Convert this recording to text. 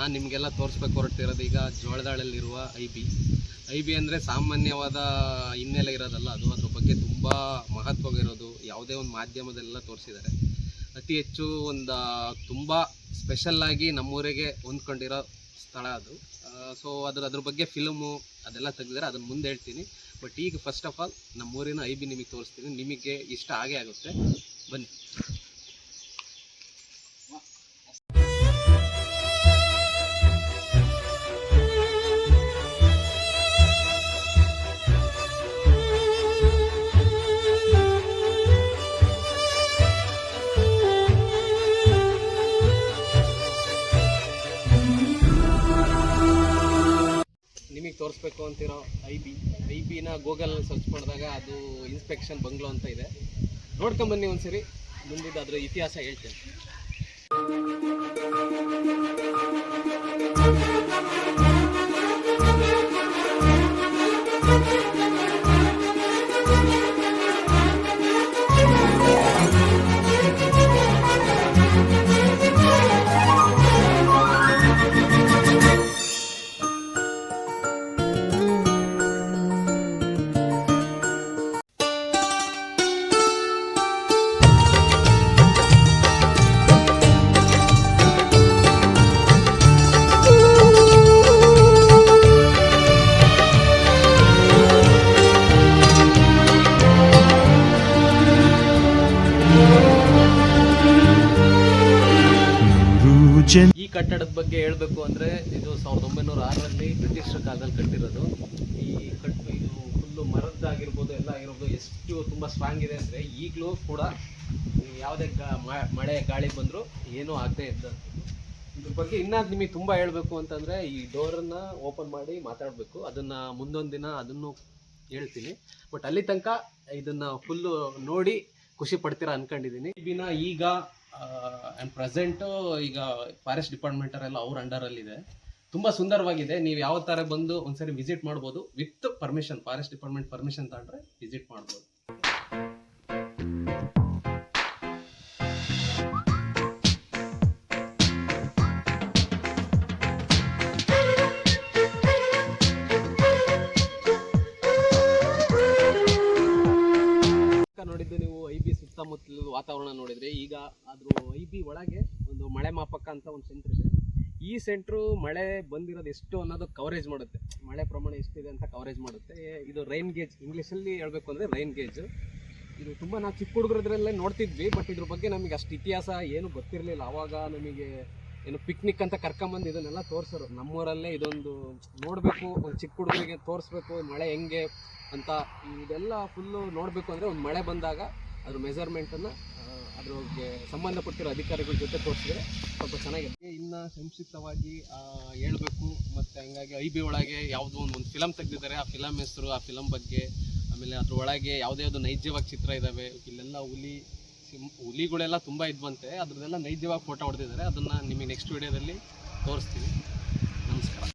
ನಾನು ನಿಮಗೆಲ್ಲ ತೋರಿಸ್ಬೇಕು ಹೊರಟಿರೋದು ಈಗ ಜೋಳದಾಳಲ್ಲಿರುವ ಐ ಬಿ ಅಂದರೆ ಸಾಮಾನ್ಯವಾದ ಹಿನ್ನೆಲೆ ಇರೋದಲ್ಲ, ಅದು ಅದ್ರ ಬಗ್ಗೆ ತುಂಬ ಮಹತ್ವವಿರೋದು. ಯಾವುದೇ ಒಂದು ಮಾಧ್ಯಮದಲ್ಲೆಲ್ಲ ತೋರಿಸಿದ್ದಾರೆ. ಅತಿ ಹೆಚ್ಚು ಒಂದು ತುಂಬ ಸ್ಪೆಷಲ್ಲಾಗಿ ನಮ್ಮೂರಿಗೆ ಹೊಂದ್ಕೊಂಡಿರೋ ಸ್ಥಳ ಅದು. ಸೊ ಅದ್ರ ಬಗ್ಗೆ ಫಿಲ್ಮು ಅದೆಲ್ಲ ತೆಗೆದಿದ್ದಾರೆ, ಅದನ್ನು ಮುಂದೆ ಹೇಳ್ತೀನಿ. ಬಟ್ ಈಗ ಫಸ್ಟ್ ಆಫ್ ಆಲ್ ನಮ್ಮೂರಿನ ಐ ಬಿ ನಿಮಗೆ ತೋರಿಸ್ತೀನಿ. ನಿಮಗೆ ಇಷ್ಟ ಆಗೇ ಆಗುತ್ತೆ, ಬನ್ನಿ. ನಿಮಗೆ ತೋರಿಸ್ಬೇಕು ಅಂತಿರೋ ಐ ಬಿನ ಗೂಗಲಲ್ಲಿ ಸರ್ಚ್ ಮಾಡಿದಾಗ ಅದು ಇನ್ಸ್ಪೆಕ್ಷನ್ ಬಂಗ್ಲೋ ಅಂತ ಇದೆ. ನೋಡ್ಕೊಂಬನ್ನಿ ಒಂದ್ಸರಿ, ಮುಂದಿದ್ದು ಅದರ ಇತಿಹಾಸ ಹೇಳ್ತೇನೆ. ಈ ಕಟ್ಟಡದ ಬಗ್ಗೆ ಹೇಳಬೇಕು ಅಂದರೆ ಇದು 1906ರಲ್ಲಿ ಬ್ರಿಟಿಷರ ಕಾಲದಲ್ಲಿ ಕಟ್ಟಿರೋದು. ಇದು ಫುಲ್ಲು ಮರದ್ದಾಗಿರ್ಬೋದು, ಎಲ್ಲ ಆಗಿರ್ಬೋದು, ಎಷ್ಟು ತುಂಬ ಸ್ಟ್ರಾಂಗ್ ಇದೆ ಅಂದರೆ ಈಗಲೂ ಕೂಡ ಯಾವುದೇ ಮಳೆ ಗಾಳಿ ಬಂದರೂ ಏನೂ ಆಗದೆ ಇದ್ದಂಥದ್ದು. ಇದ್ರ ಬಗ್ಗೆ ಇನ್ನೂ ನಿಮಗೆ ತುಂಬ ಹೇಳಬೇಕು ಅಂತಂದರೆ ಈ ಡೋರನ್ನು ಓಪನ್ ಮಾಡಿ ಮಾತಾಡಬೇಕು. ಅದನ್ನು ಮುಂದೊಂದು ದಿನ ಅದನ್ನು ಹೇಳ್ತೀನಿ. ಬಟ್ ಅಲ್ಲಿ ತನಕ ಇದನ್ನು ಫುಲ್ಲು ನೋಡಿ ಖುಷಿ ಪಡ್ತೀರಾ ಅಂದ್ಕೊಂಡಿದ್ದೀನಿ. ದಿನ ಈಗ ಪ್ರೆಸೆಂಟು ಈಗ ಫಾರೆಸ್ಟ್ ಡಿಪಾರ್ಟ್ಮೆಂಟರೆಲ್ಲ ಅವ್ರ ಅಂಡರಲ್ಲಿದೆ. ತುಂಬ ಸುಂದರವಾಗಿದೆ. ನೀವು ಯಾವ ಥರ ಬಂದು ಒಂದ್ಸರಿ ವಿಸಿಟ್ ಮಾಡ್ಬೋದು. With permission, forest department permission ತಗೊಂಡ್ರೆ ವಿಸಿಟ್ ಮಾಡ್ಬೋದು. ನೋಡಿದ್ದು ನೀವು ಐ ಬಿ ಸುತ್ತಮುತ್ತಲ ವಾತಾವರಣ ನೋಡಿದ್ರೆ, ಈಗ ಅದ್ರ ಐ ಬಿ ಒಳಗೆ ಒಂದು ಮಳೆ ಮಾಪಕ ಅಂತ ಒಂದು ಸೆಂಟ್ರ್ ಇದೆ. ಈ ಸೆಂಟ್ರು ಮಳೆ ಬಂದಿರೋದು ಎಷ್ಟು ಅನ್ನೋದು ಕವರೇಜ್ ಮಾಡುತ್ತೆ, ಮಳೆ ಪ್ರಮಾಣ ಎಷ್ಟಿದೆ ಅಂತ ಕವರೇಜ್ ಮಾಡುತ್ತೆ. ಇದು ರೈನ್ ಗೇಜ್, ಇಂಗ್ಲೀಷಲ್ಲಿ ಹೇಳಬೇಕು ಅಂದರೆ ರೈನ್ ಗೇಜು. ಇದು ತುಂಬ ನಾವು ಚಿಕ್ಕ ಹುಡುಗರದ್ರಲ್ಲೇ ನೋಡ್ತಿದ್ವಿ, ಬಟ್ ಇದ್ರ ಬಗ್ಗೆ ನಮಗೆ ಅಷ್ಟು ಇತಿಹಾಸ ಏನು ಗೊತ್ತಿರಲಿಲ್ಲ. ಆವಾಗ ನಮಗೆ ಏನು ಪಿಕ್ನಿಕ್ ಅಂತ ಕರ್ಕೊಂಬಂದು ಇದನ್ನೆಲ್ಲ ತೋರಿಸೋರು. ನಮ್ಮೂರಲ್ಲೇ ಇದೊಂದು ನೋಡಬೇಕು, ಒಂದು ಚಿಕ್ಕ ಹುಡುಗರಿಗೆ ತೋರಿಸ್ಬೇಕು ಮಳೆ ಹೆಂಗೆ ಅಂತ. ಇದೆಲ್ಲ ಫುಲ್ಲು ನೋಡಬೇಕು ಅಂದರೆ ಒಂದು ಮಳೆ ಬಂದಾಗ ಅದ್ರ ಮೆಜರ್ಮೆಂಟನ್ನು ಅದ್ರಿಗೆ ಸಂಬಂಧಪಟ್ಟಿರೋ ಅಧಿಕಾರಿಗಳ ಜೊತೆ ತೋರಿಸಿದ್ರೆ ಸ್ವಲ್ಪ ಚೆನ್ನಾಗಿದೆ. ಇನ್ನು ಸಂಕ್ಷಿಪ್ತವಾಗಿ ಹೇಳಬೇಕು. ಮತ್ತು ಹಂಗಾಗಿ ಐ ಬಿ ಒಳಗೆ ಯಾವುದೋ ಒಂದು ಫಿಲಮ್ ತೆಗೆದಿದ್ದಾರೆ. ಆ ಫಿಲಮ್ ಹೆಸರು, ಆ ಫಿಲಮ್ ಬಗ್ಗೆ, ಆಮೇಲೆ ಅದ್ರ ಒಳಗೆ ಯಾವುದೇ ನೈಜವಾಗಿ ಚಿತ್ರ ಇದ್ದಾವೆ. ಇಲ್ಲೆಲ್ಲ ಹುಲಿಗಳೆಲ್ಲ ತುಂಬ ಇದ್ವಂತೆ, ಅದ್ರದ್ದೆಲ್ಲ ನೈಜವಾಗಿ ಫೋಟೋ ಹೊಡೆದಿದ್ದಾರೆ. ಅದನ್ನು ನಿಮಗೆ ನೆಕ್ಸ್ಟ್ ವಿಡಿಯೋದಲ್ಲಿ ತೋರಿಸ್ತೀನಿ. ನಮಸ್ಕಾರ.